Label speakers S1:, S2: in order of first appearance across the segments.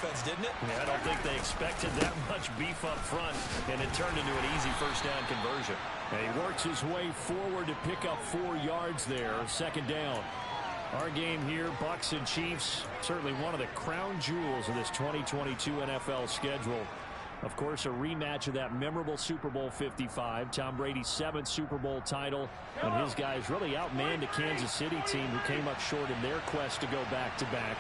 S1: defense, didn't it?
S2: Yeah, I don't think they expected that much beef up front, and it turned into an easy first down conversion. And he works his way forward to pick up 4 yards there, second down. Our game here, Bucs and Chiefs, certainly one of the crown jewels of this 2022 NFL schedule. Of course, a rematch of that memorable Super Bowl 55, Tom Brady's 7th Super Bowl title, and his guys really outmanned a Kansas City team who came up short in their quest to go back-to-back.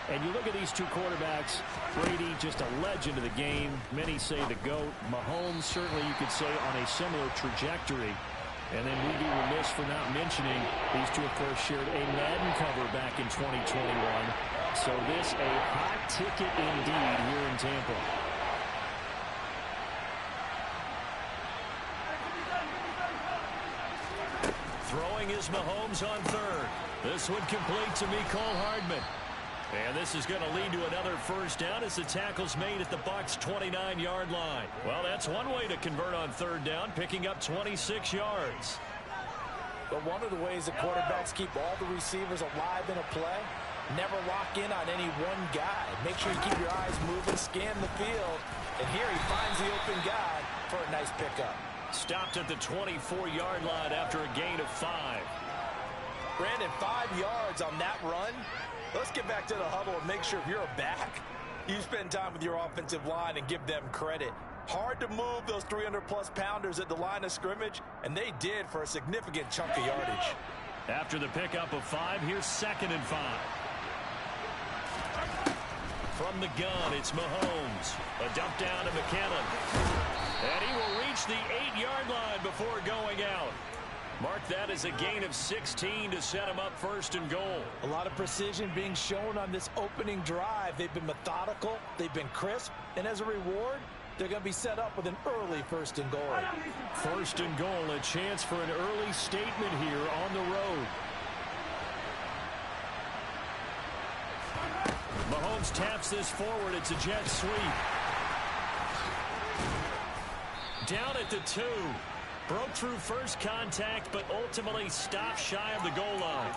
S2: And you look at these two quarterbacks, Brady, just a legend of the game. Many say the GOAT. Mahomes, certainly you could say, on a similar trajectory. And then we'd be remiss for not mentioning these two, of course, shared a Madden cover back in 2021. So this a hot ticket indeed here in Tampa. Throwing is Mahomes on third. This one complete to Mecole Hardman. And this is going to lead to another first down as the tackle's made at the Bucs' 29-yard line. Well, that's one way to convert on third down, picking up 26 yards.
S1: But one of the ways the quarterbacks keep all the receivers alive in a play, never lock in on any one guy. Make sure you keep your eyes moving, scan the field. And here he finds the open guy for a nice pickup.
S2: Stopped at the 24-yard line after a gain of 5.
S1: Brandon, 5 yards on that run. Let's get back to the huddle and make sure if you're a back, you spend time with your offensive line and give them credit. Hard to move those 300-plus pounders at the line of scrimmage, and they did for a significant chunk of yardage.
S2: After the pickup of 5, here's 2nd and 5. From the gun, it's Mahomes. A dump down to McKinnon. And he will reach the 8-yard line before going out. Mark that as a gain of 16 to set him up 1st and goal.
S1: A lot of precision being shown on this opening drive. They've been methodical, they've been crisp, and as a reward, they're going to be set up with an early 1st and goal.
S2: 1st and goal, a chance for an early statement here on the road. Mahomes taps this forward. It's a jet sweep. Down at the 2. Broke through first contact, but ultimately stopped shy of the goal line.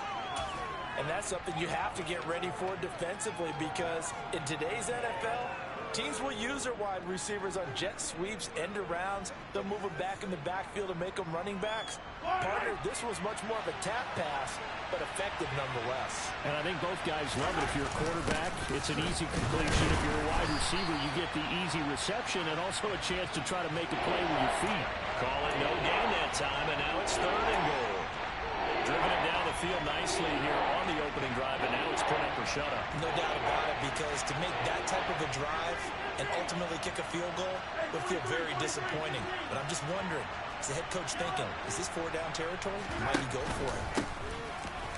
S1: And that's something you have to get ready for defensively, because in today's NFL, teams will use their wide receivers on jet sweeps, end arounds. They'll move them back in the backfield and make them running backs. Partner, this was much more of a tap pass, but effective nonetheless.
S2: And I think both guys love it. If you're a quarterback, it's an easy completion. If you're a wide receiver, you get the easy reception and also a chance to try to make a play with your feet. Call it no gain that time, and now it's 3rd and goal. Driven it down the field nicely here on the opening drive, and now it's put up or shut up.
S1: No doubt about it, because to make that type of a drive and ultimately kick a field goal would feel very disappointing. But I'm just wondering, is the head coach thinking, is this 4-down territory? Might he go for it?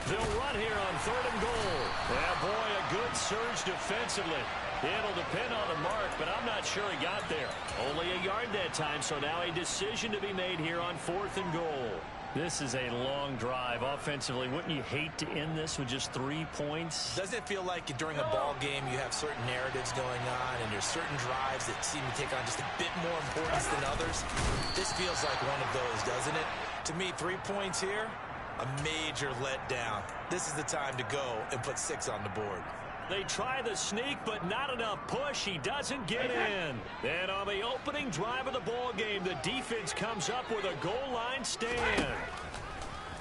S2: They'll run here on 3rd and goal. Yeah, boy, a good surge defensively. It'll depend on the mark, but I'm not sure he got there. Only a yard that time, so now a decision to be made here on 4th and goal. This is a long drive offensively. Wouldn't you hate to end this with just 3 points?
S1: Doesn't it feel like during a ball game you have certain narratives going on and there's certain drives that seem to take on just a bit more importance than others? This feels like one of those, doesn't it? To me, 3 points here, a major letdown. This is the time to go and put 6 on the board.
S2: They try the sneak, but not enough push. He doesn't get in. And on the opening drive of the ball game, the defense comes up with a goal line stand.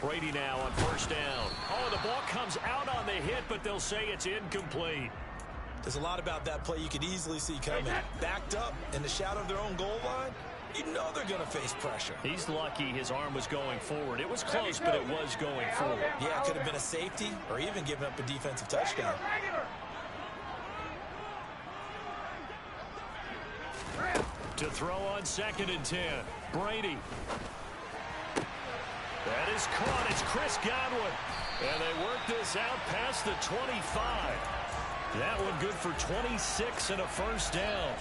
S2: Brady now on 1st down. Oh, the ball comes out on the hit, but they'll say it's incomplete.
S1: There's a lot about that play you could easily see coming. Backed up in the shadow of their own goal line, you know they're going to face pressure.
S2: He's lucky his arm was going forward. It was close, but it was going forward.
S1: Yeah, it could have been a safety or even given up a defensive touchdown.
S2: To throw on 2nd and 10. Brady. That is caught. It's Chris Godwin. And they work this out past the 25. That one good for 26 and a 1st down.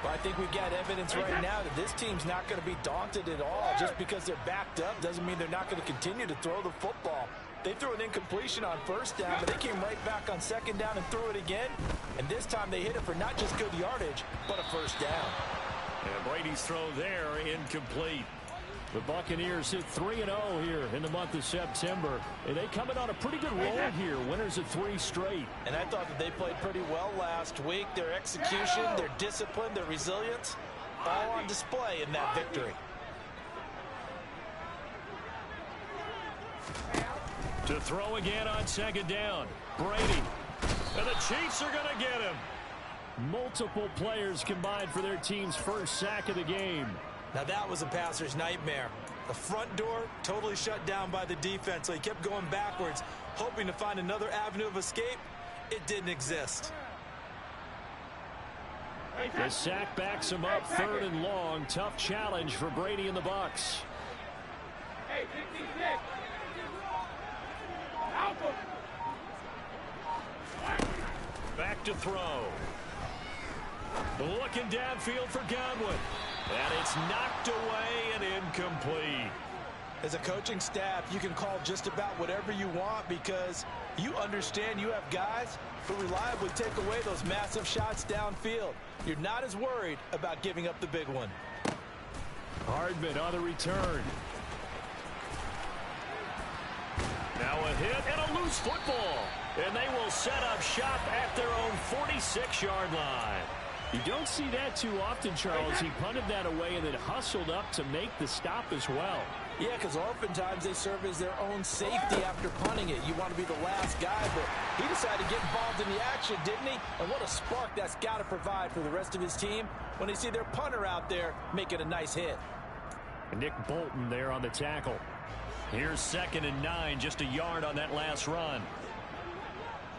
S1: Well, I think we've got evidence right now that this team's not going to be daunted at all. Just because they're backed up doesn't mean they're not going to continue to throw the football. They threw an incompletion on 1st down, but they came right back on 2nd down and threw it again. And this time they hit it for not just good yardage, but a 1st down.
S2: And Brady's throw there incomplete. The Buccaneers hit 3-0 here in the month of September. And they come in on a pretty good roll here. Winners of 3 straight.
S1: And I thought that they played pretty well last week. Their execution, their discipline, their resilience, all on display in that victory.
S2: To throw again on second down. Brady. And the Chiefs are going to get him. Multiple players combined for their team's first sack of the game.
S1: Now that was a passer's nightmare. The front door totally shut down by the defense, so he kept going backwards, hoping to find another avenue of escape. It didn't exist.
S2: The sack backs him up, 3rd and long. Tough challenge for Brady and the Bucs. Back to throw. Looking downfield for Godwin. And it's knocked away and incomplete.
S1: As a coaching staff, you can call just about whatever you want because you understand you have guys who reliably take away those massive shots downfield. You're not as worried about giving up the big one.
S2: Hardman on the return. Now a hit and a loose football. And they will set up shop at their own 46-yard line. You don't see that too often, Charles. He punted that away and then hustled up to make the stop as well.
S1: Yeah, because oftentimes they serve as their own safety after punting it. You want to be the last guy, but he decided to get involved in the action, didn't he? And what a spark that's got to provide for the rest of his team when they see their punter out there making a nice hit.
S2: Nick Bolton there on the tackle. Here's 2nd and 9, just a yard on that last run.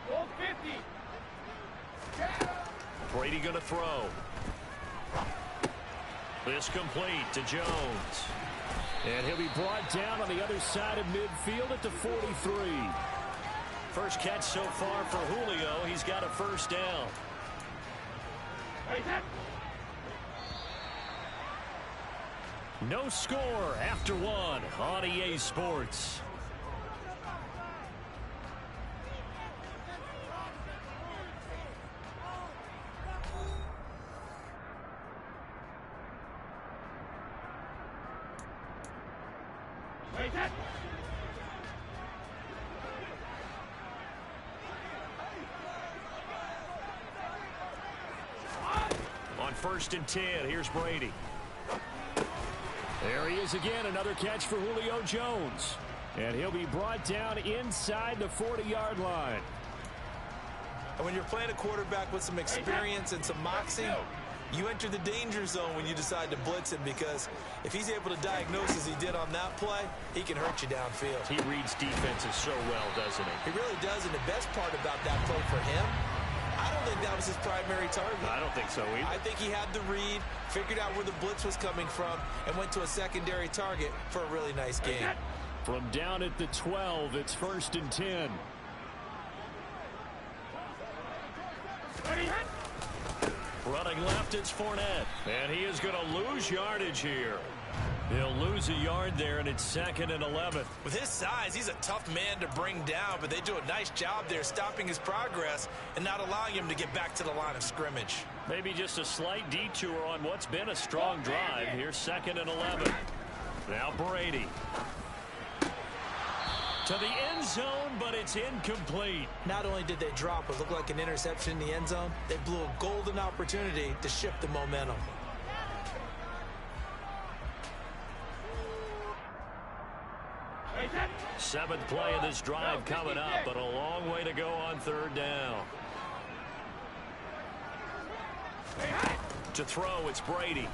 S3: 50.
S2: Brady going to throw. This complete to Jones. And he'll be brought down on the other side of midfield at the 43. First catch so far for Julio. He's got a 1st down. No score after 1 on EA Sports. On 1st and 10, here's Brady. There he is again, another catch for Julio Jones. And he'll be brought down inside the 40-yard line.
S1: And when you're playing a quarterback with some experience and some moxie, you enter the danger zone when you decide to blitz him, because if he's able to diagnose as he did on that play, he can hurt you downfield.
S2: He reads defenses so well, doesn't he?
S1: He really does, and the best part about that play for him, I don't think that was his primary target.
S2: I don't think so either.
S1: I think he had the read, figured out where the blitz was coming from, and went to a secondary target for a really nice game.
S2: From down at the 12, it's 1st and 10. Running left, it's Fournette. And he is going to lose yardage here. He'll lose a yard there, and it's 2nd and 11.
S1: With his size, he's a tough man to bring down, but they do a nice job there stopping his progress and not allowing him to get back to the line of scrimmage.
S2: Maybe just a slight detour on what's been a strong drive. Here's 2nd and 11. Now Brady. To the end zone, but it's incomplete.
S1: Not only did they drop what looked like an interception in the end zone, they blew a golden opportunity to shift the momentum.
S2: Seventh play of this drive coming up, but a long way to go on 3rd down. To throw, it's Brady.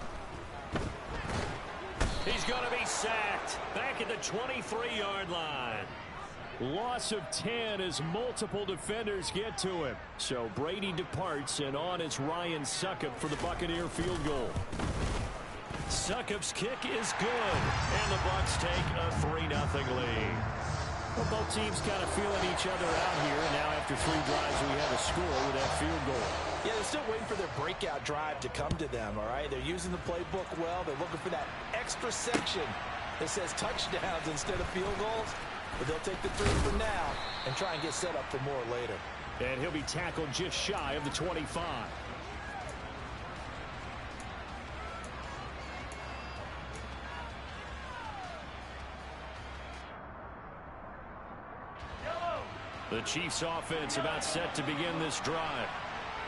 S2: He's going to be sacked back at the 23-yard line. Loss of 10 as multiple defenders get to him. So Brady departs, and on is Ryan Succop for the Buccaneer field goal. Succop's kick is good, and the Bucs take a 3-0 lead. Well, both teams kind of feeling each other out here. Now after 3 drives, we have a score with that field goal.
S1: Yeah, they're still waiting for their breakout drive to come to them, all right? They're using the playbook well. They're looking for that extra section that says touchdowns instead of field goals. But they'll take the 3 for now and try and get set up for more later.
S2: And he'll be tackled just shy of the 25. The Chiefs offense about set to begin this drive.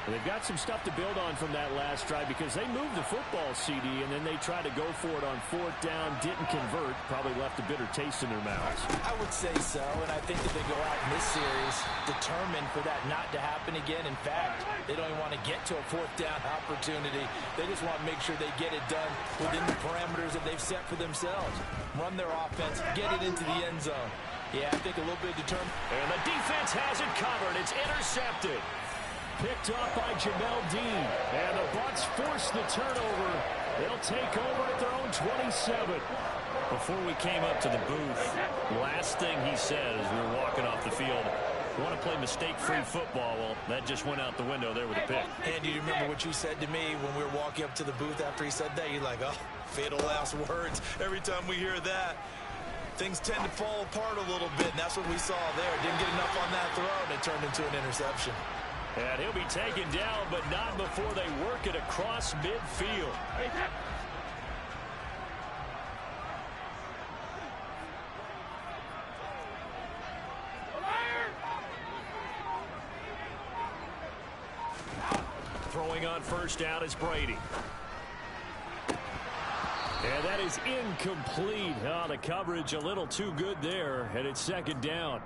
S2: They've got some stuff to build on from that last drive because they moved the football, CD, and then they tried to go for it on 4th down, didn't convert, probably left a bitter taste in their mouths.
S1: I would say so, and I think that they go out in this series determined for that not to happen again. In fact, they don't even want to get to a 4th down opportunity. They just want to make sure they get it done within the parameters that they've set for themselves. Run their offense, get it into the end zone. Yeah, I think a little bit determined.
S2: And the defense has it covered. It's intercepted. Picked up by Jamel Dean. And the Bucs force the turnover. They'll take over at their own 27. Before we came up to the booth, last thing he said as we were walking off the field, want to play mistake-free football. Well, that just went out the window there with a pick.
S1: Andy, you remember what you said to me when we were walking up to the booth after he said that? You're like, oh, fatal last words. Every time we hear that, things tend to fall apart a little bit, and that's what we saw there. Didn't get enough on that throw, and it turned into an interception.
S2: And he'll be taken down, but not before they work it across midfield. Throwing on 1st down is Brady. And that is incomplete. Oh, the coverage a little too good there, and it's 2nd down.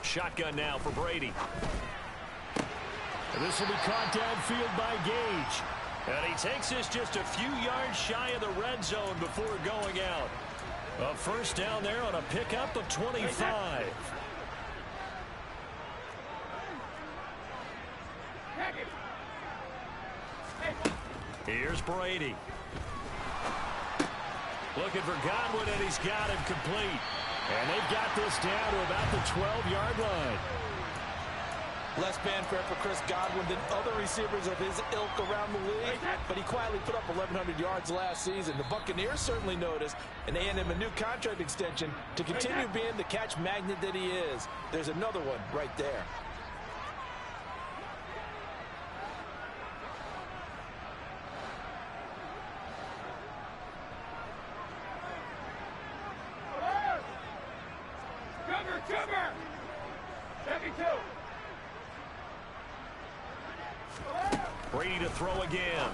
S2: Shotgun now for Brady. And this will be caught downfield by Gage. And he takes this just a few yards shy of the red zone before going out. A 1st down there on a pickup of 25. Here's Brady. Looking for Godwin, and he's got him complete. And they've got this down to about the 12-yard line.
S1: Less fanfare for Chris Godwin than other receivers of his ilk around the league, but he quietly put up 1,100 yards last season. The Buccaneers certainly noticed, and they handed him a new contract extension to continue being the catch magnet that he is. There's another one right there.
S2: Brady to throw again.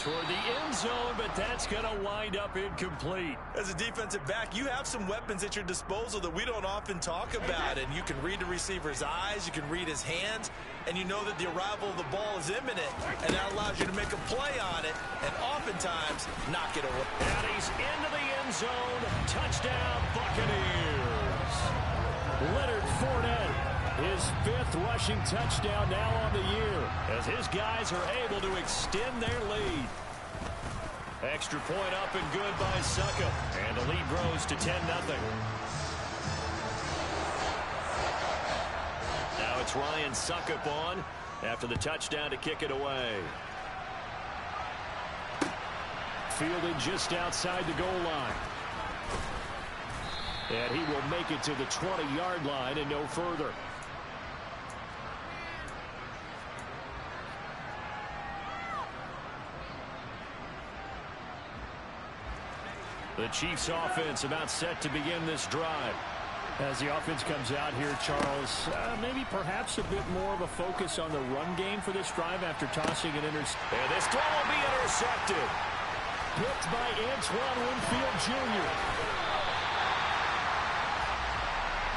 S2: Toward the end zone, but that's going to wind up incomplete.
S1: As a defensive back, you have some weapons at your disposal that we don't often talk about. And you can read the receiver's eyes, you can read his hands, and you know that the arrival of the ball is imminent. And that allows you to make a play on it and oftentimes knock it away.
S2: And he's into the end zone. Touchdown, Buccaneers. Leonard Fournette, his 5th rushing touchdown now on the year, as his guys are able to extend their lead. Extra point up and good by Succop, and the lead grows to 10-0. Now it's Ryan Succop on after the touchdown to kick it away. Fielded just outside the goal line. And he will make it to the 20-yard line and no further. The Chiefs offense about set to begin this drive. As the offense comes out here, Charles, maybe perhaps a bit more of a focus on the run game for this drive after tossing an interception. And this throw will be intercepted. Picked by Antoine Winfield Jr.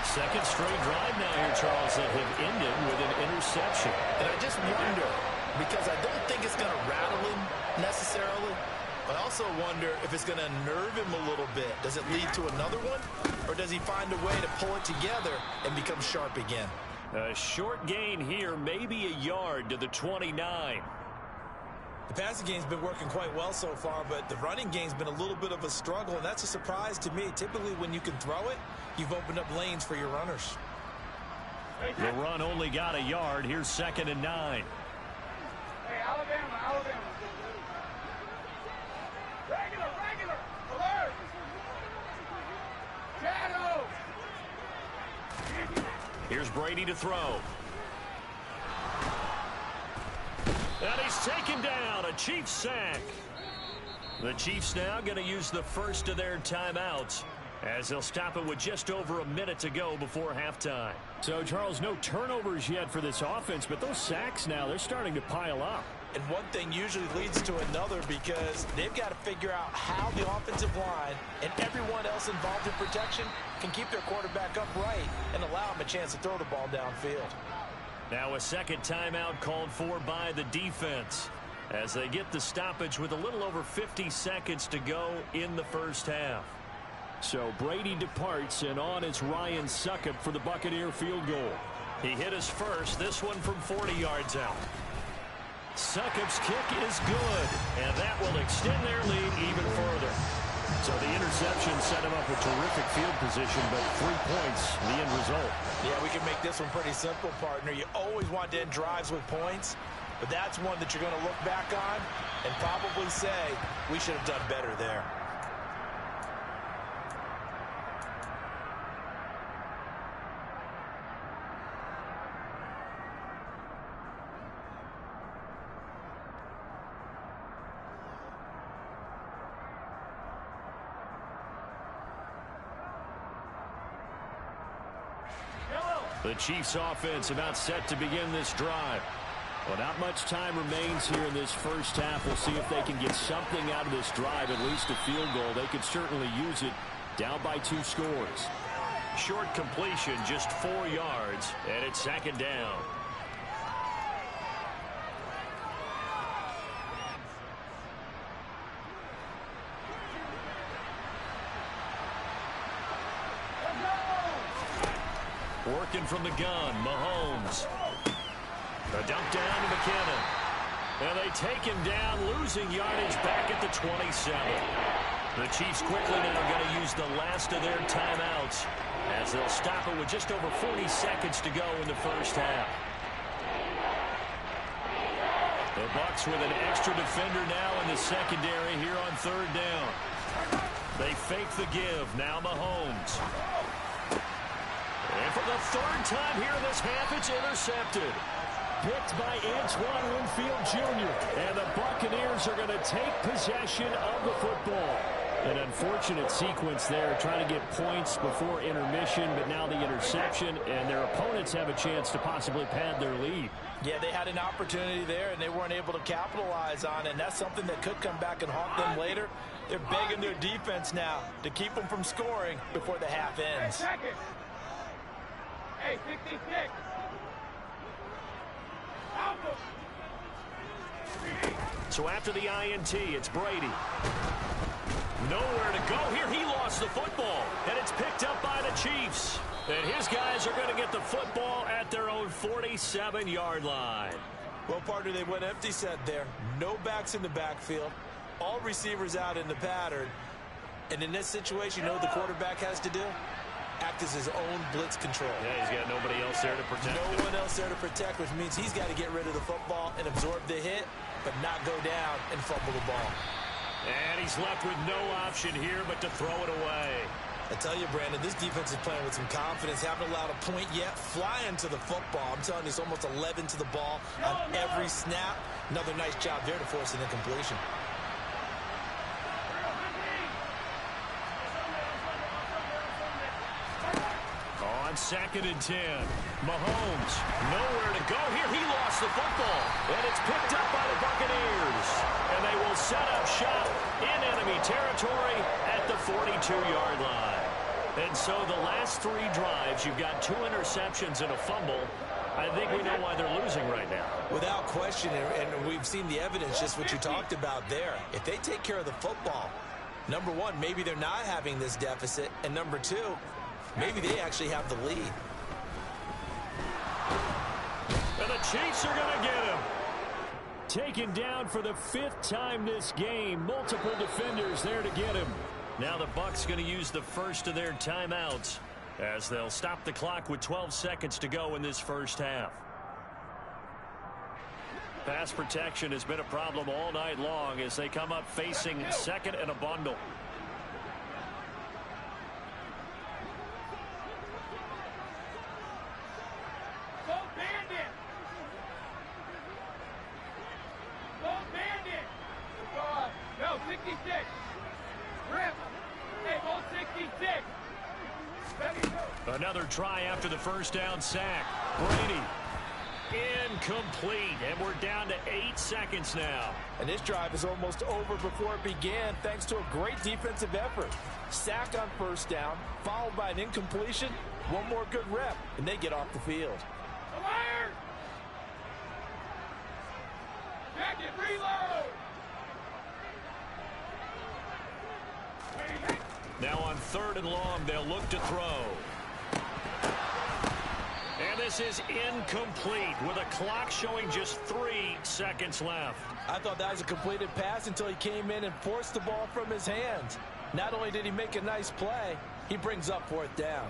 S2: Second straight drive now here, Charles, that have ended with an interception.
S1: And I just wonder, because I don't think it's going to rattle him necessarily, but I also wonder if it's going to nerve him a little bit. Does it lead to another one? Or does he find a way to pull it together and become sharp again?
S2: A short gain here, maybe a yard to the 29.
S1: The passing game's been working quite well so far, but the running game's been a little bit of a struggle, and that's a surprise to me. Typically, when you can throw it, you've opened up lanes for your runners.
S2: The run only got a yard. Here's 2nd and 9.
S3: Hey, Alabama. Regular, alert! Shadow!
S2: Here's Here's Brady to throw. And he's taken down. A Chiefs sack. The Chiefs now going to use the first of their timeouts, as they'll stop it with just over a minute to go before halftime.
S4: So, Charles, no turnovers yet for this offense, but those sacks now, they're starting to pile up.
S1: And one thing usually leads to another, because they've got to figure out how the offensive line and everyone else involved in protection can keep their quarterback upright and allow him a chance to throw the ball downfield.
S2: Now a second timeout called for by the defense, as they get the stoppage with a little over 50 seconds to go in the first half.
S4: So Brady departs, and on is Ryan Succop for the Buccaneer field goal.
S2: He hit his first, this one from 40 yards out. Succop's kick is good, and that will extend their lead even further.
S4: So the interception set him up with terrific field position, but 3 points, the end result.
S1: Yeah, we can make this one pretty simple, partner. You always want to end drives with points, but that's one that you're going to look back on and probably say, we should have done better there.
S2: The Chiefs offense about set to begin this drive.
S4: Well, not much time remains here in this first half. We'll see if they can get something out of this drive, at least a field goal. They could certainly use it, down by 2 scores.
S2: Short completion, just 4 yards, and it's second down. Working from the gun, Mahomes. A dump down to McKinnon. And they take him down, losing yardage back at the 27. The Chiefs quickly now going to use the last of their timeouts, as they'll stop it with just over 40 seconds to go in the first half. The Bucs with an extra defender now in the secondary here on third down. They fake the give. Now Mahomes. And for the third time here in this half, it's intercepted.
S4: Picked by Antoine Winfield Jr. And the Buccaneers are going to take possession of the football. An unfortunate sequence there, trying to get points before intermission, but now the interception, and their opponents have a chance to possibly pad their lead.
S1: Yeah, they had an opportunity there, and they weren't able to capitalize on it, and that's something that could come back and haunt them later. They're begging their defense now to keep them from scoring before the half ends.
S3: Hey, 66.
S2: So after the INT, it's Brady. Nowhere to go here. He lost the football, and it's picked up by the Chiefs. And his guys are going to get the football at their own 47-yard line.
S1: Well, partner, they went empty set there. No backs in the backfield. All receivers out in the pattern. And in this situation, you know what the quarterback has to do? Act as his own blitz control.
S2: Yeah, he's got nobody else there to protect him.
S1: No one else there to protect, which means he's got to get rid of the football and absorb the hit, but not go down and fumble the ball.
S2: And he's left with no option here but to throw it away.
S1: I tell you, Brandon, this defense is playing with some confidence. Haven't allowed a point yet. Flying to the football. I'm telling you, it's almost 11 to the ball on every snap. Another nice job there to force an incompletion.
S2: On 2nd and 10, Mahomes, nowhere to go here. He lost the football, and it's picked up by the Buccaneers. And they will set up shop in enemy territory at the 42-yard line. And so the last 3 drives, you've got 2 interceptions and a fumble. I think we know why they're losing right now.
S1: Without question, and we've seen the evidence, just what you talked about there. If they take care of the football, number one, maybe they're not having this deficit, and number 2, maybe they actually have the lead.
S2: And the Chiefs are going to get him.
S4: Taken down for the 5th time this game. Multiple defenders there to get him.
S2: Now the Bucs going to use the first of their timeouts, as they'll stop the clock with 12 seconds to go in this first half. Pass protection has been a problem all night long as they come up facing 2nd and a bundle. Another try after the first down sack. Brady. Incomplete, and we're down to 8 seconds now.
S1: And this drive is almost over before it began thanks to a great defensive effort. Sack on first down, followed by an incompletion. One more good rep, and they get off the field.
S3: Jacket, reload!
S2: Now on 3rd and long, they'll look to throw. And this is incomplete with a clock showing just 3 seconds left.
S1: I thought that was a completed pass until he came in and forced the ball from his hands. Not only did he make a nice play, he brings up 4th down.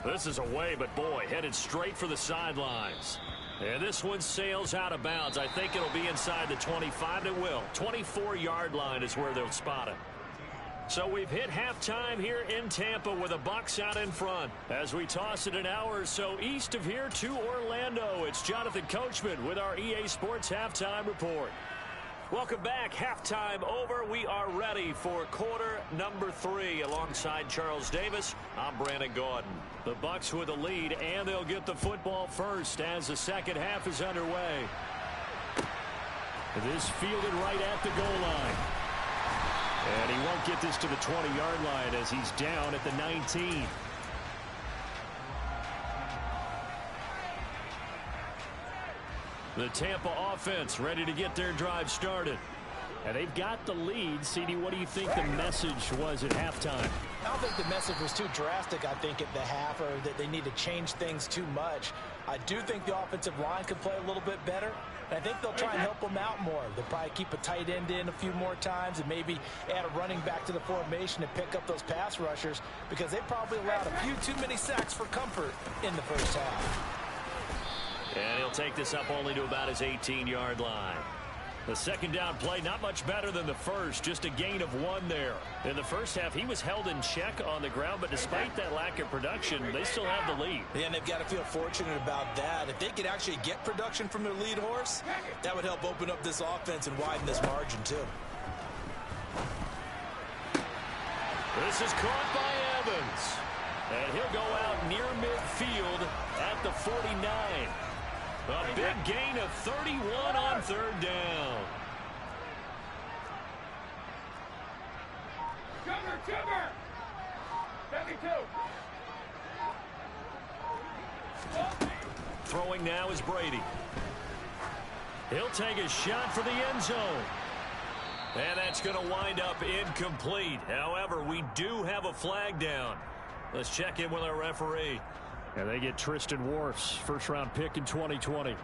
S2: This is away, but boy, headed straight for the sidelines. And this one sails out of bounds. I think it'll be inside the 25. It will. 24-yard line is where they'll spot it. So we've hit halftime here in Tampa with the Bucs out in front. As we toss it an hour or so east of here to Orlando, it's Jonathan Coachman with our EA Sports Halftime Report. Welcome back. Halftime over. We are ready for quarter number 3. Alongside Charles Davis, I'm Brandon Gordon. The Bucs with a lead, and they'll get the football first as the second half is underway. This fielded right at the goal line. And he won't get this to the 20-yard line as he's down at the 19. The Tampa offense ready to get their drive started. And they've got the lead. CD, what do you think the message was at halftime?
S1: I don't think the message was too drastic, I think, at the half, or that they need to change things too much. I do think the offensive line could play a little bit better. And I think they'll try and help them out more. They'll probably keep a tight end in a few more times and maybe add a running back to the formation and pick up those pass rushers because they probably allowed a few too many sacks for comfort in the first half.
S2: And he'll take this up only to about his 18-yard line. The second down play, not much better than the first, just a gain of 1 there. In the first half, he was held in check on the ground, but despite that lack of production, they still have the lead.
S1: Yeah, and they've got to feel fortunate about that. If they could actually get production from their lead horse, that would help open up this offense and widen this margin, too.
S2: This is caught by Evans. And he'll go out near midfield at the 49. A big gain of 31 on 3rd down.
S3: Cover! 72.
S2: Throwing now is Brady. He'll take a shot for the end zone. And that's going to wind up incomplete. However, we do have a flag down. Let's check in with our referee. And they get Tristan Wirfs, first-round pick in 2020.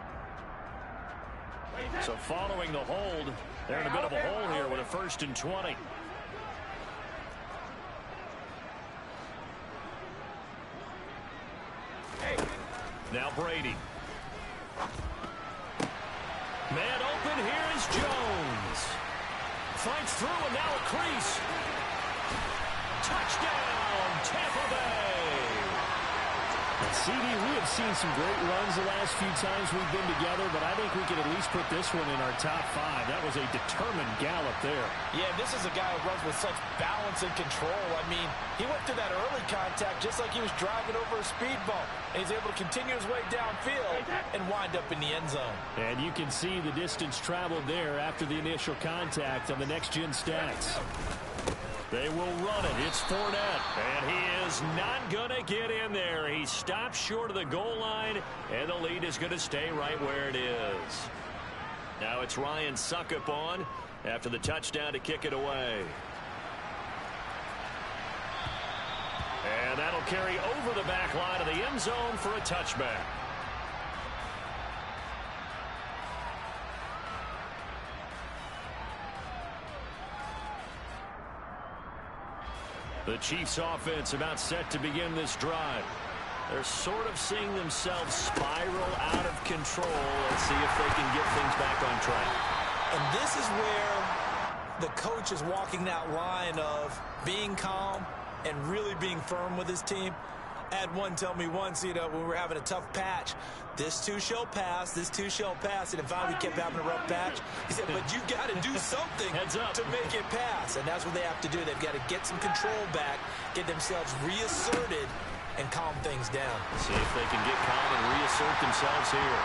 S2: So following the hold, they're in a bit of a hole here with a 1st and 20. Now Brady. Man open, here is Jones. Fights through and now a crease. Touchdown, Tampa Bay.
S4: CD, we have seen some great runs the last few times we've been together, but I think we could at least put this one in our top 5. That was a determined gallop there.
S1: Yeah, this is a guy who runs with such balance and control. I mean, he went through that early contact just like he was driving over a speed bump. And he's able to continue his way downfield and wind up in the end zone.
S4: And you can see the distance traveled there after the initial contact on the next-gen stats.
S2: They will run it. It's Fournette. And he is not going to get in there. He stops short of the goal line, and the lead is going to stay right where it is. Now it's Ryan Suckup on after the touchdown to kick it away. And that'll carry over the back line of the end zone for a touchback. The Chiefs offense about set to begin this drive. They're sort of seeing themselves spiral out of control. Let's see if they can get things back on track.
S1: And this is where the coach is walking that line of being calm and really being firm with his team. I had one tell me once, when we were having a tough patch, this too shall pass, this too shall pass. And if finally we kept having a rough patch, he said, but you got to do something to make it pass. And that's what they have to do. They've got to get some control back, get themselves reasserted, and calm things down.
S2: See if they can get calm and reassert themselves here.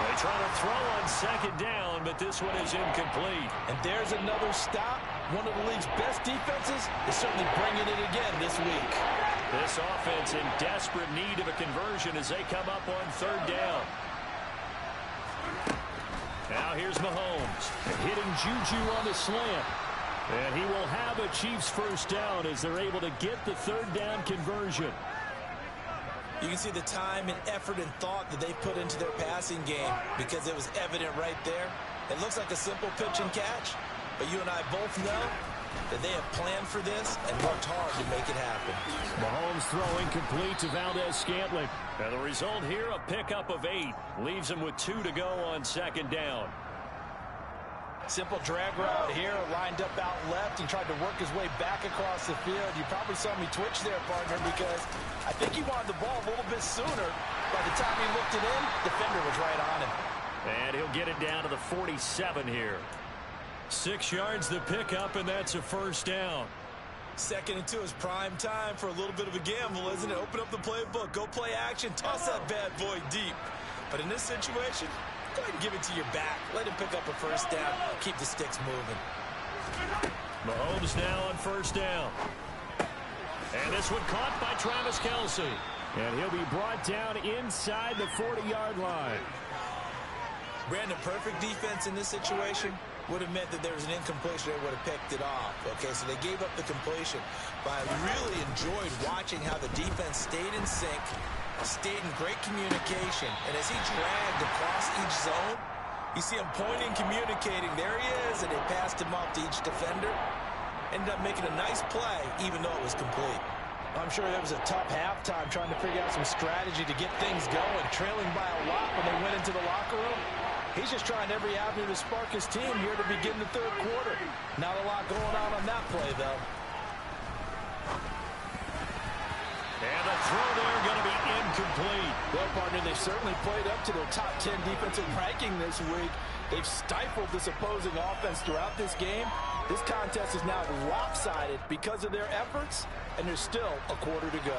S2: They try to throw on second down, but this one is incomplete.
S1: And there's another stop. One of the league's best defenses is certainly bringing it again this week.
S2: This offense in desperate need of a conversion as they come up on third down. Now here's Mahomes.
S4: Hitting Juju on the slant. And he will have a Chiefs first down as they're able to get the third down conversion.
S1: You can see the time and effort and thought that they put into their passing game because it was evident right there. It looks like a simple pitch and catch, but you and I both know that they have planned for this and worked hard to make it happen.
S4: Mahomes throwing complete to Valdez-Scantling.
S2: And the result here, a pickup of 8. Leaves him with 2 to go on second down.
S1: Simple drag route here, lined up out left and tried to work his way back across the field. You probably saw me twitch there, partner, because I think he wanted the ball a little bit sooner. By the time he looked it in, defender was right on him.
S2: And he'll get it down to the 47 here. 6 yards the pickup, and that's a first down.
S1: 2nd and 2 is prime time for a little bit of a gamble, isn't it? Open up the playbook, go play action, toss that bad boy deep. But in this situation, go ahead and give it to your back. Let him pick up a first down. Keep the sticks moving.
S2: Mahomes now on first down. And this one caught by Travis Kelce.
S4: And he'll be brought down inside the 40-yard line.
S1: Brandon, perfect defense in this situation would have meant that there was an incompletion. They would have picked it off. Okay, so they gave up the completion. But I really enjoyed watching how the defense stayed in sync, stayed in great communication. And as he dragged across each zone, you see him pointing, communicating. There he is, and they passed him off to each defender. Ended up making a nice play, even though it was complete. I'm sure that was a tough halftime trying to figure out some strategy to get things going, trailing by a lot when they went into the locker room. He's just trying every avenue to spark his team here to begin the third quarter. Not a lot going on that play, though.
S2: And the throw there going to be incomplete.
S1: Well, partner, they certainly played up to their top 10 defensive ranking this week. They've stifled this opposing offense throughout this game. This contest is now lopsided because of their efforts, and there's still a quarter to go.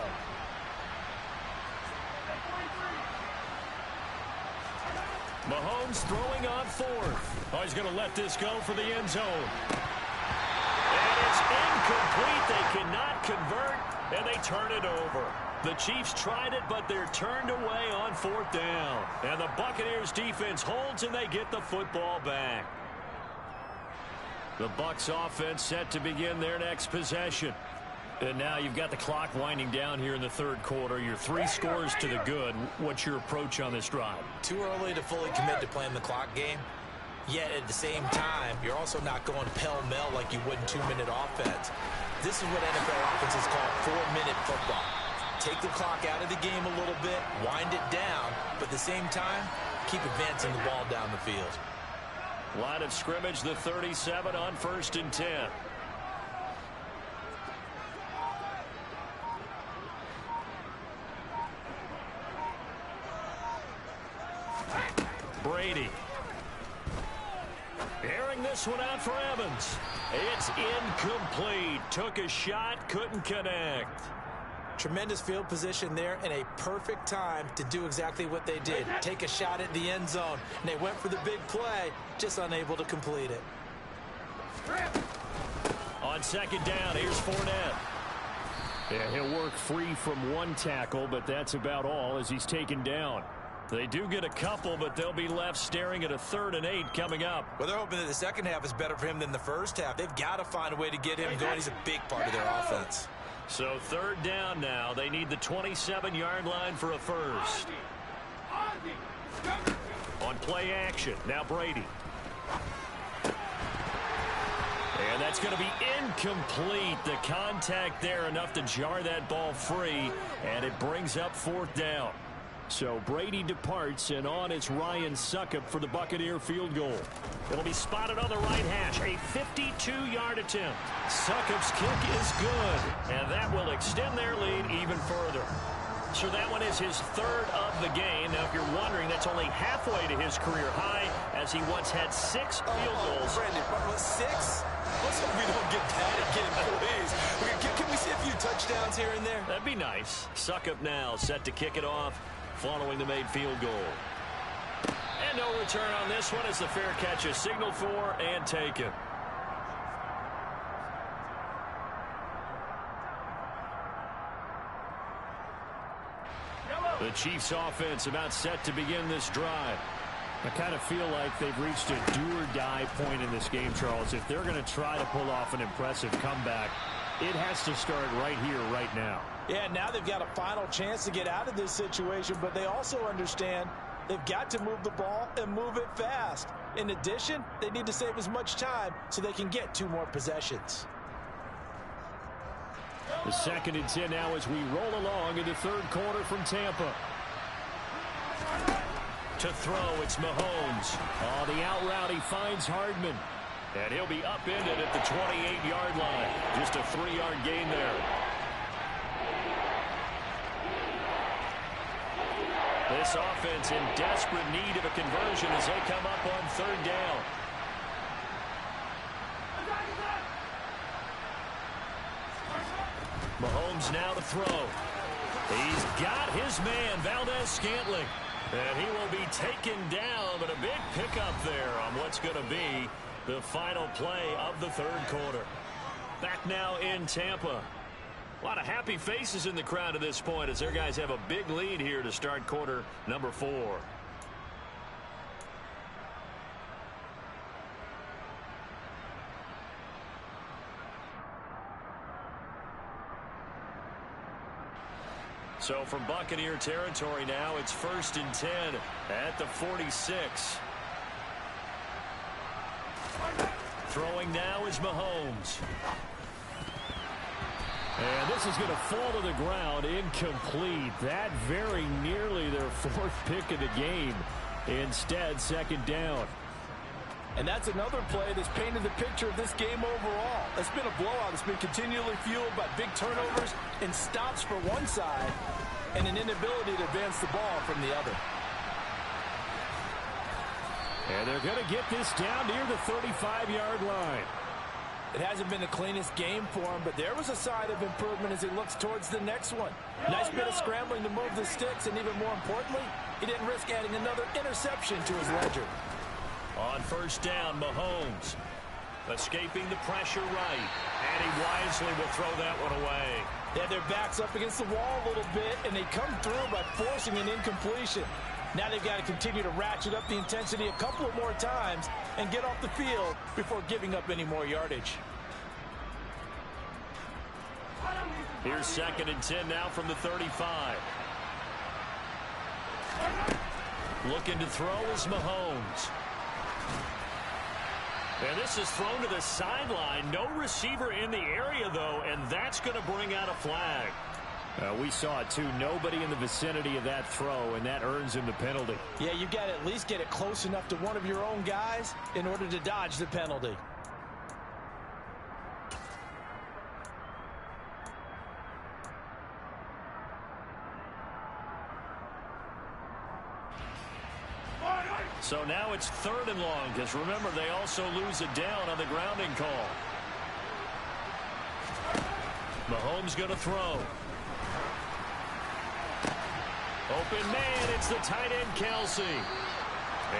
S2: Mahomes throwing on fourth. Oh, he's going to let this go for the end zone. And it's incomplete. They cannot convert, and they turn it over. The Chiefs tried it, but they're turned away on fourth down. And the Buccaneers defense holds, and they get the football back. The Bucs offense set to begin their next possession. And now you've got the clock winding down here in the third quarter. You're 3 scores to the good. What's your approach on this drive?
S1: Too early to fully commit to playing the clock game. Yet at the same time, you're also not going pell-mell like you would in 2-minute offense. This is what NFL offenses call 4-minute football. Take the clock out of the game a little bit, wind it down, but at the same time, keep advancing the ball down the field.
S2: Line of scrimmage, the 37 on 1st and 10. Brady. Airing this one out for Evans. It's incomplete. Took a shot, couldn't connect.
S1: Tremendous field position there and a perfect time to do exactly what they did. Take a shot at the end zone. And they went for the big play, just unable to complete it.
S2: On second down, here's Fournette.
S4: Yeah, he'll work free from one tackle, but that's about all as he's taken down.
S2: They do get a couple, but they'll be left staring at a 3rd and 8 coming up.
S1: Well, they're hoping that the second half is better for him than the first half. They've got to find a way to get him going. He's a big part of their offense.
S2: So 3rd down now. They need the 27-yard line for a first. On play action, now Brady. And that's going to be incomplete. The contact there enough to jar that ball free, and it brings up 4th down.
S4: So Brady departs, and on it's Ryan Succop for the Buccaneer field goal.
S2: It'll be spotted on the right hash. A 52-yard attempt. Succop's kick is good, and that will extend their lead even further. So that one is his third of the game. Now, if you're wondering, that's only halfway to his career high, as he once had 6 field goals.
S1: Brandon, 6? Let's hope we don't get that again, please. Can we see a few touchdowns here and there?
S2: That'd be nice. Suckup now, set to kick it off, following the made field goal. And no return on this one as the fair catch is signaled for and taken. The Chiefs offense about set to begin this drive.
S4: I kind of feel like they've reached a do-or-die point in this game, Charles. If they're going to try to pull off an impressive comeback, it has to start right here, right now.
S1: Yeah, now they've got a final chance to get out of this situation, but they also understand they've got to move the ball and move it fast. In addition, they need to save as much time so they can get 2 more possessions.
S4: The 2nd and 10 now as we roll along in the third quarter from Tampa.
S2: To throw, it's Mahomes.
S4: On the out route, he finds Hardman.
S2: And he'll be upended at the 28-yard line. Just a 3-yard gain there. This offense in desperate need of a conversion as they come up on 3rd down. Mahomes now to throw. He's got his man, Valdez-Scantling. And he will be taken down, but a big pickup there on what's going to be the final play of the 3rd quarter. Back now in Tampa. A lot of happy faces in the crowd at this point as their guys have a big lead here to start quarter number 4. So from Buccaneer territory now, it's 1st and 10 at the 46. Throwing now is Mahomes.
S4: And this is going to fall to the ground, incomplete. That very nearly their 4th pick of the game. Instead, 2nd down.
S1: And that's another play that's painted the picture of this game overall. It's been a blowout. It's been continually fueled by big turnovers and stops for one side and an inability to advance the ball from the other.
S4: And they're going to get this down near the 35-yard line.
S1: It hasn't been the cleanest game for him, but there was a sign of improvement as he looks towards the next one. Nice bit of scrambling to move the sticks, and even more importantly, he didn't risk adding another interception to his ledger.
S2: On 1st down, Mahomes escaping the pressure right, and he wisely will throw that one away.
S1: They had their backs up against the wall a little bit, and they come through by forcing an incompletion. Now they've got to continue to ratchet up the intensity a couple of more times and get off the field before giving up any more yardage.
S2: Here's 2nd and 10 now from the 35. Looking to throw is Mahomes. And this is thrown to the sideline. No receiver in the area, though, and that's going to bring out a flag.
S4: We saw it, too. Nobody in the vicinity of that throw, and that earns him the penalty.
S1: Yeah, you got to at least get it close enough to one of your own guys in order to dodge the penalty.
S2: So now it's 3rd and long, because remember, they also lose it down on the grounding call. Mahomes going to throw. Open man, it's the tight end, Kelsey.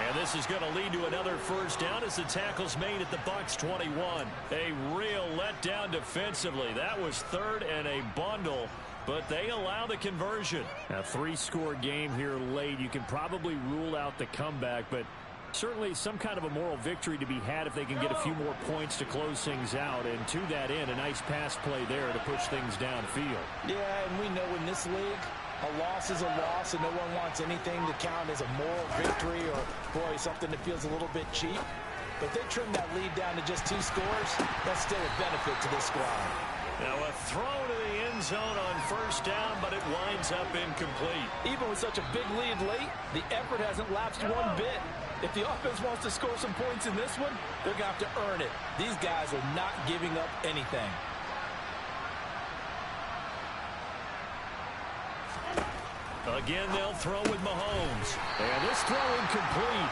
S2: And this is going to lead to another 1st down as the tackle's made at the Bucs 21. A real letdown defensively. That was 3rd and a bundle, but they allow the conversion.
S4: A 3-score game here late. You can probably rule out the comeback, but certainly some kind of a moral victory to be had if they can get a few more points to close things out. And to that end, a nice pass play there to push things downfield.
S1: Yeah, and we know in this league, a loss is a loss, and no one wants anything to count as a moral victory or, boy, something that feels a little bit cheap. But they trim that lead down to just 2 scores. That's still a benefit to this squad.
S2: Now a throw to the end zone on 1st down, but it winds up incomplete.
S1: Even with such a big lead late, the effort hasn't lapsed one bit. If the offense wants to score some points in this one, they're going to have to earn it. These guys are not giving up anything.
S2: Again, they'll throw with Mahomes.
S4: And this throw incomplete.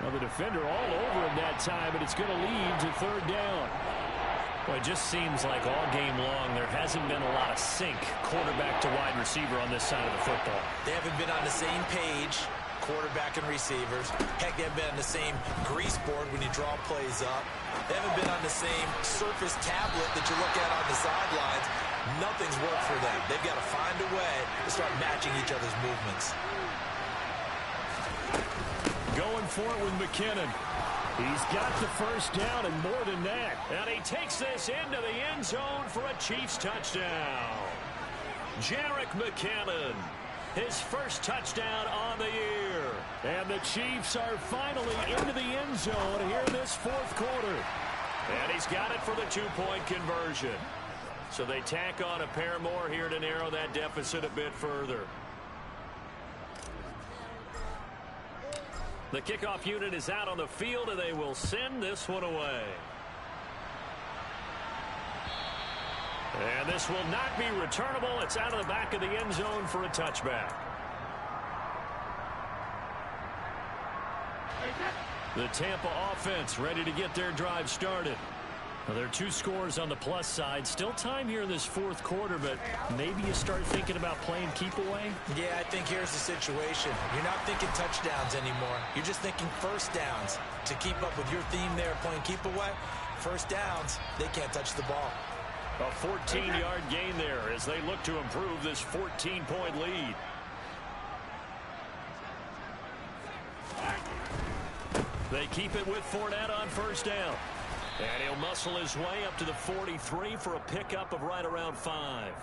S4: Well, the defender all over him that time, and it's going to lead to third down.
S2: Well, it just seems like all game long there hasn't been a lot of sync quarterback to wide receiver on this side of the football.
S1: They haven't been on the same page, quarterback and receivers. Heck, they haven't been on the same grease board when you draw plays up. They haven't been on the same surface tablet that you look at on the sidelines. Nothing's worked for them. They've got to find a way to start matching each other's movements.
S2: Going for it with McKinnon.
S4: He's got the first down and more than that.
S2: And he takes this into the end zone for a Chiefs touchdown. Jerick McKinnon, his first touchdown on the year.
S4: And the Chiefs are finally into the end zone here in this fourth quarter.
S2: And he's got it for the two-point conversion. So they tack on a pair more here to narrow that deficit a bit further. The kickoff unit is out on the field, and they will send this one away. And this will not be returnable. It's out of the back of the end zone for a touchback. The Tampa offense ready to get their drive started. Well, there are two scores on the plus side. Still time here in this fourth quarter, but maybe you start thinking about playing keep away?
S1: Yeah, I think here's the situation. You're not thinking touchdowns anymore. You're just thinking first downs. To keep up with your theme there, playing keep away, first downs, they can't touch the ball.
S2: A 14-yard gain there as they look to improve this 14-point lead. They keep it with Fournette on first down. And he'll muscle his way up to the 43 for a pickup of right around 5.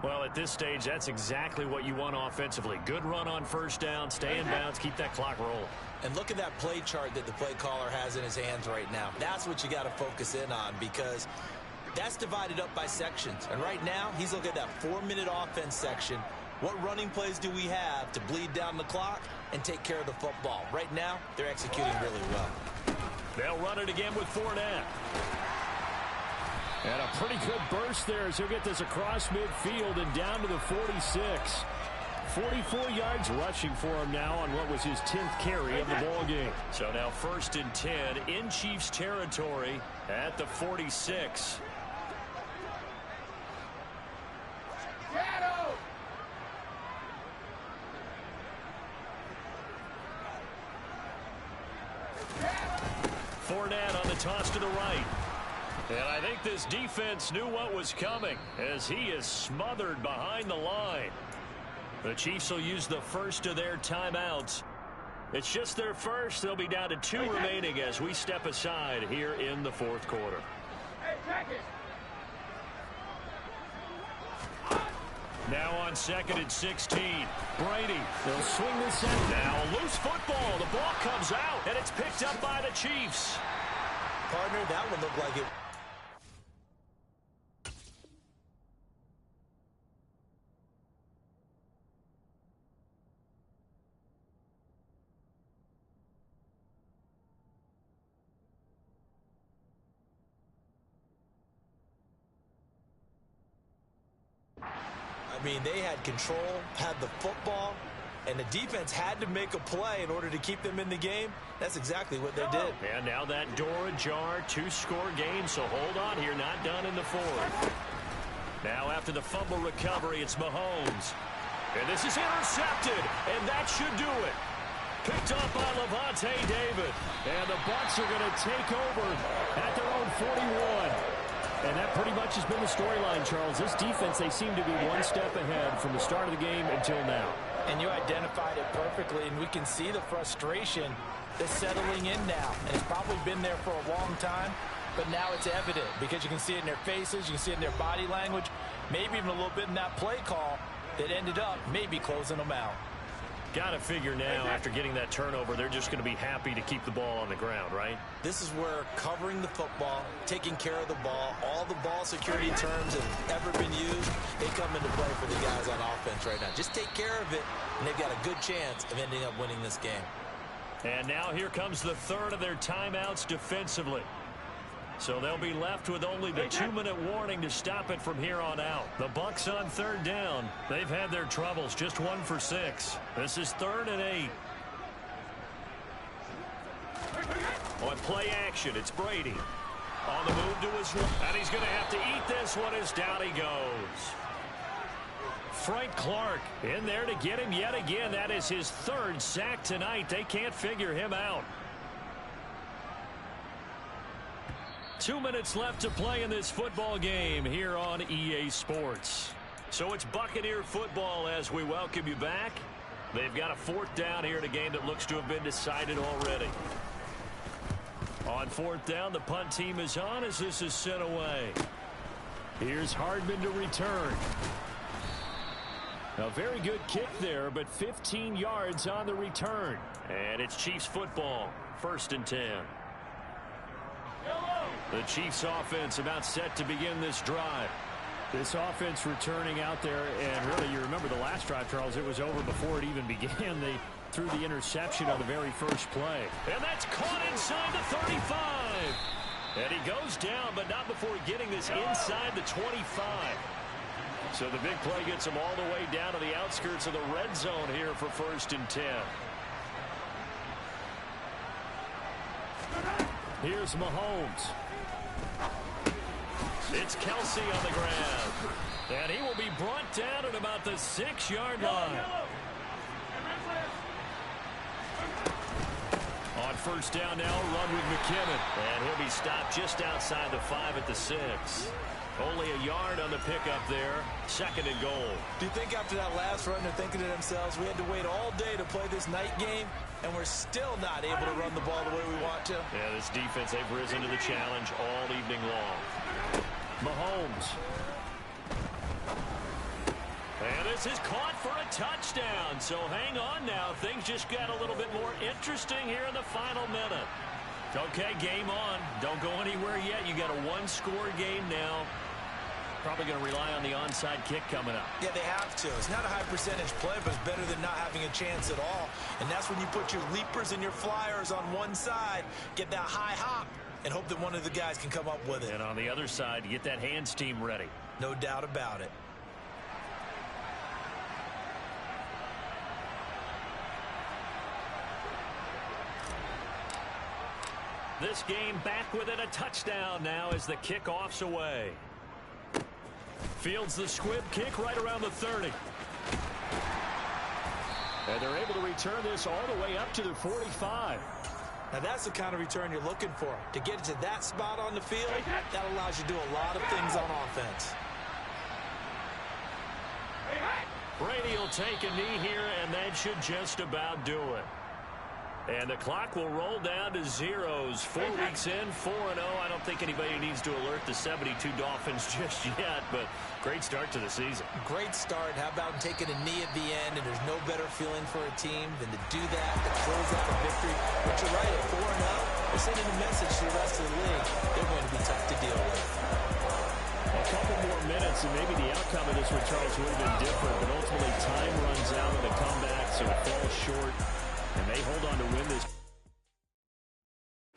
S2: Well, at this stage, that's exactly what you want offensively. Good run on first down, stay in bounds, keep that clock rolling.
S1: And look at that play chart that the play caller has in his hands right now. That's what you got to focus in on, because that's divided up by sections. And right now, he's looking at that 4-minute offense section. What running plays do we have to bleed down the clock and take care of the football? Right now, they're executing really well.
S2: They'll run it again with Fournette.
S4: And a pretty good burst there as he'll get this across midfield and down to the 46. 44 yards rushing for him now on what was his 10th carry of the ball game.
S2: So now 1st and 10 in Chiefs territory at the 46. Fournette on the toss to the right. And I think this defense knew what was coming as he is smothered behind the line. The Chiefs will use the first of their timeouts. It's just their first. They'll be down to 2 remaining as we step aside here in the fourth quarter. Now on 2nd and 16. Brady.
S4: They'll swing this in.
S2: Now loose football. The ball comes out, and it's picked up by the Chiefs.
S1: Partner, that one looked like it. I mean, they had control, had the football, and the defense had to make a play in order to keep them in the game. That's exactly what they did.
S2: And now that door ajar, 2-score game, so hold on here, not done in the fourth. Now after the fumble recovery, it's Mahomes. And this is intercepted, and that should do it. Picked up by Levante David.
S4: And the Bucs are going to take over at their own 41. And that pretty much has been the storyline, Charles. This defense, they seem to be one step ahead from the start of the game until now.
S1: And you identified it perfectly, and we can see the frustration that's settling in now. And it's probably been there for a long time, but now it's evident because you can see it in their faces, you can see it in their body language, maybe even a little bit in that play call that ended up maybe closing them out.
S2: Got to figure now, after getting that turnover, they're just going to be happy to keep the ball on the ground, right?
S1: This is where covering the football, taking care of the ball, all the ball security terms that have ever been used, they come into play for the guys on offense right now. Just take care of it, and they've got a good chance of ending up winning this game.
S2: And now here comes the third of their timeouts defensively. So they'll be left with only the 2-minute warning to stop it from here on out. The Bucs on 3rd down. They've had their troubles, just 1 for 6. This is 3rd and 8. On play action, it's Brady. On the move to his right, and he's going to have to eat this one as down he goes. Frank Clark in there to get him yet again. That is his 3rd sack tonight. They can't figure him out. 2 minutes left to play in this football game here on EA Sports. So it's Buccaneer football as we welcome you back. They've got a 4th down here in a game that looks to have been decided already. On 4th down, the punt team is on as this is sent away. Here's Hardman to return. A very good kick there, but 15 yards on the return. And it's Chiefs football, 1st and 10. The Chiefs offense about set to begin this drive. This offense returning out there, and really you remember the last drive, Charles, it was over before it even began. They threw the interception on the very first play. And that's caught inside the 35. And he goes down, but not before getting this inside the 25. So the big play gets him all the way down to the outskirts of the red zone here for 1st and 10. Here's Mahomes. It's Kelsey on the ground. And he will be brought down at about the 6-yard line. On 1st down now, run with McKinnon. And he'll be stopped just outside the 5 at the 6. Only a yard on the pickup there. 2nd and goal.
S1: Do you think after that last run they're thinking to themselves, we had to wait all day to play this night game, and we're still not able to run the ball the way we want to?
S2: Yeah, this defense, they've risen to the challenge all evening long. Mahomes. And this is caught for a touchdown. So hang on now. Things just got a little bit more interesting here in the final minute. Okay, game on. Don't go anywhere yet. You got a 1-score game now. Probably going to rely on the onside kick coming up.
S1: Yeah, they have to. It's not a high percentage play, but it's better than not having a chance at all. And that's when you put your leapers and your flyers on one side, get that high hop, and hope that one of the guys can come up with it.
S2: And on the other side, get that hands team ready.
S1: No doubt about it.
S2: This game back within a touchdown now as the kickoff's away. Fields the squib kick right around the 30. And they're able to return this all the way up to the 45.
S1: Now that's the kind of return you're looking for. To get to that spot on the field, that allows you to do a lot of things on offense.
S2: Brady will take a knee here, and that should just about do it. And the clock will roll down to zeros. 4 weeks in, 4-0. I don't think anybody needs to alert the 72 Dolphins just yet, but great start to the season.
S1: Great start. How about taking a knee at the end? And there's no better feeling for a team than to do that, to close out a victory. But you're right, at 4-0, they're sending a message to the rest of the league. They're going to be tough to deal with.
S2: A couple more minutes, and maybe the outcome of this one, Charles, would have been different. But ultimately, time runs out of the comeback, so it falls short. And they hold on to win this.